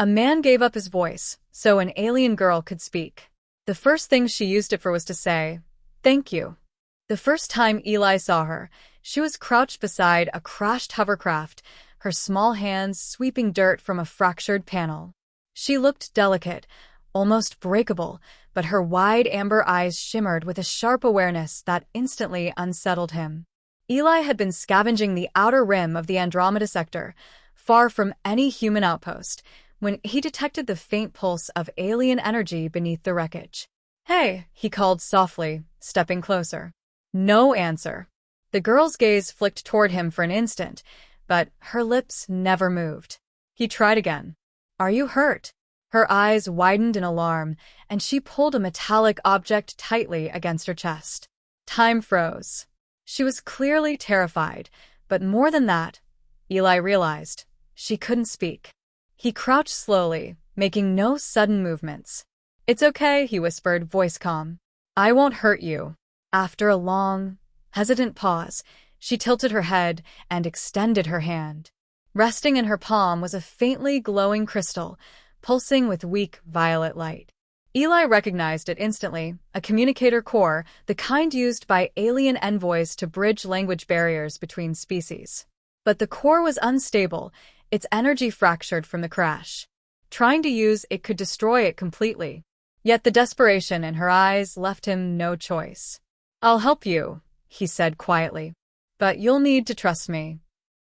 A man gave up his voice so an alien girl could speak. The first thing she used it for was to say, "Thank you." The first time Eli saw her, she was crouched beside a crashed hovercraft, her small hands sweeping dirt from a fractured panel. She looked delicate, almost breakable, but her wide amber eyes shimmered with a sharp awareness that instantly unsettled him. Eli had been scavenging the outer rim of the Andromeda sector, far from any human outpost, when he detected the faint pulse of alien energy beneath the wreckage. "Hey," he called softly, stepping closer. No answer. The girl's gaze flicked toward him for an instant, but her lips never moved. He tried again. "Are you hurt?" Her eyes widened in alarm, and she pulled a metallic object tightly against her chest. Time froze. She was clearly terrified, but more than that, Eli realized, she couldn't speak. He crouched slowly, making no sudden movements. "It's okay," he whispered, voice calm. "I won't hurt you." After a long, hesitant pause, she tilted her head and extended her hand. Resting in her palm was a faintly glowing crystal, pulsing with weak violet light. Eli recognized it instantly, a communicator core, the kind used by alien envoys to bridge language barriers between species. But the core was unstable, its energy fractured from the crash. Trying to use it could destroy it completely. Yet the desperation in her eyes left him no choice. "I'll help you," he said quietly. "But you'll need to trust me."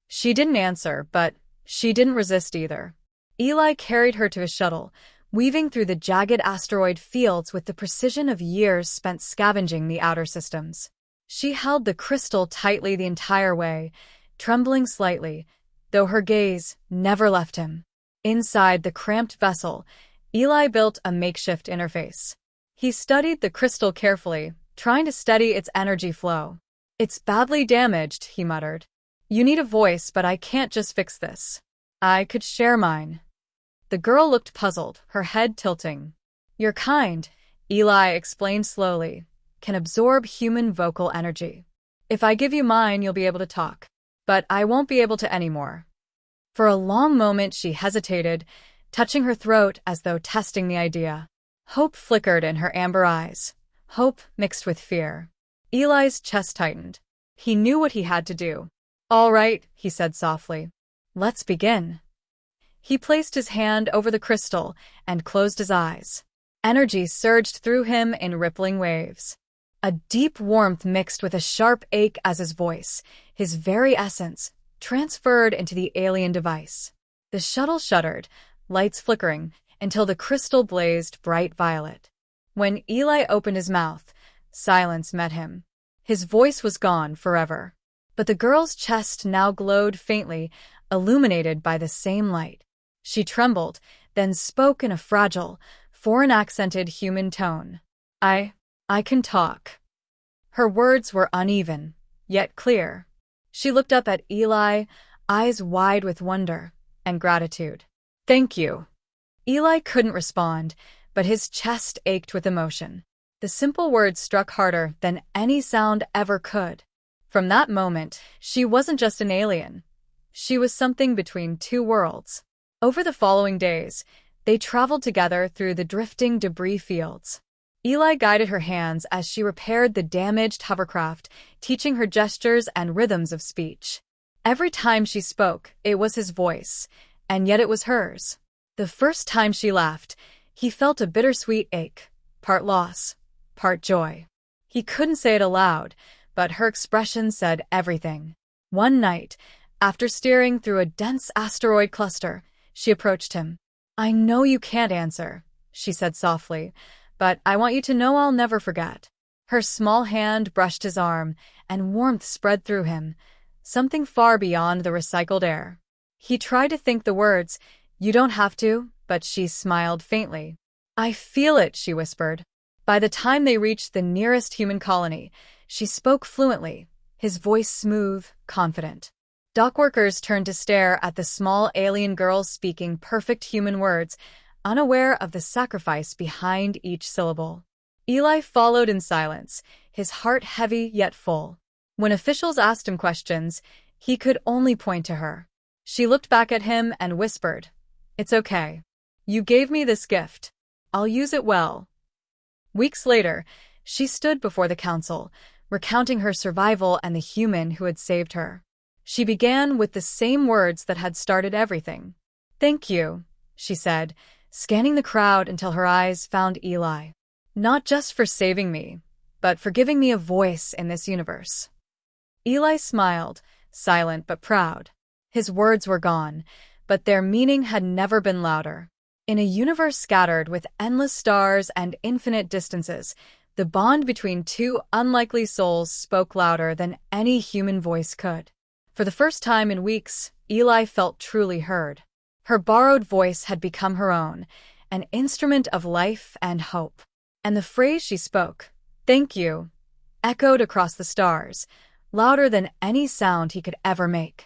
She didn't answer, but she didn't resist either. Eli carried her to his shuttle, weaving through the jagged asteroid fields with the precision of years spent scavenging the outer systems. She held the crystal tightly the entire way, trembling slightly, though her gaze never left him. Inside the cramped vessel, Eli built a makeshift interface. He studied the crystal carefully, trying to steady its energy flow. "It's badly damaged," he muttered. "You need a voice, but I can't just fix this. I could share mine." The girl looked puzzled, her head tilting. "Your kind," Eli explained slowly, "can absorb human vocal energy. If I give you mine, you'll be able to talk. But I won't be able to anymore." For a long moment she hesitated, touching her throat as though testing the idea. Hope flickered in her amber eyes, hope mixed with fear. Eli's chest tightened. He knew what he had to do. "All right," he said softly. "Let's begin." He placed his hand over the crystal and closed his eyes. Energy surged through him in rippling waves. A deep warmth mixed with a sharp ache as his voice, his very essence, transferred into the alien device. The shuttle shuddered, lights flickering, until the crystal blazed bright violet. When Eli opened his mouth, silence met him. His voice was gone forever. But the girl's chest now glowed faintly, illuminated by the same light. She trembled, then spoke in a fragile, foreign-accented human tone. I can talk." Her words were uneven, yet clear. She looked up at Eli, eyes wide with wonder and gratitude. "Thank you." Eli couldn't respond, but his chest ached with emotion. The simple words struck harder than any sound ever could. From that moment, she wasn't just an alien. She was something between two worlds. Over the following days, they traveled together through the drifting debris fields. Eli guided her hands as she repaired the damaged hovercraft, teaching her gestures and rhythms of speech. Every time she spoke, it was his voice, and yet it was hers. The first time she laughed, he felt a bittersweet ache, part loss, part joy. He couldn't say it aloud, but her expression said everything. One night, after steering through a dense asteroid cluster, she approached him. "I know you can't answer," she said softly, "but I want you to know I'll never forget." Her small hand brushed his arm, and warmth spread through him, something far beyond the recycled air. He tried to think the words, "You don't have to," but she smiled faintly. "I feel it," she whispered. By the time they reached the nearest human colony, she spoke fluently, his voice smooth, confident. Dockworkers turned to stare at the small alien girl speaking perfect human words, unaware of the sacrifice behind each syllable. Eli followed in silence, his heart heavy yet full. When officials asked him questions, he could only point to her. She looked back at him and whispered, "It's okay." You gave me this gift. I'll use it well. Weeks later, she stood before the council, recounting her survival and the human who had saved her. She began with the same words that had started everything. Thank you, she said, scanning the crowd until her eyes found Eli. Not just for saving me, but for giving me a voice in this universe. Eli smiled, silent but proud. His words were gone, but their meaning had never been louder. In a universe scattered with endless stars and infinite distances, the bond between two unlikely souls spoke louder than any human voice could. For the first time in weeks, Eli felt truly heard. Her borrowed voice had become her own, an instrument of life and hope. And the phrase she spoke, "Thank you," echoed across the stars, louder than any sound he could ever make.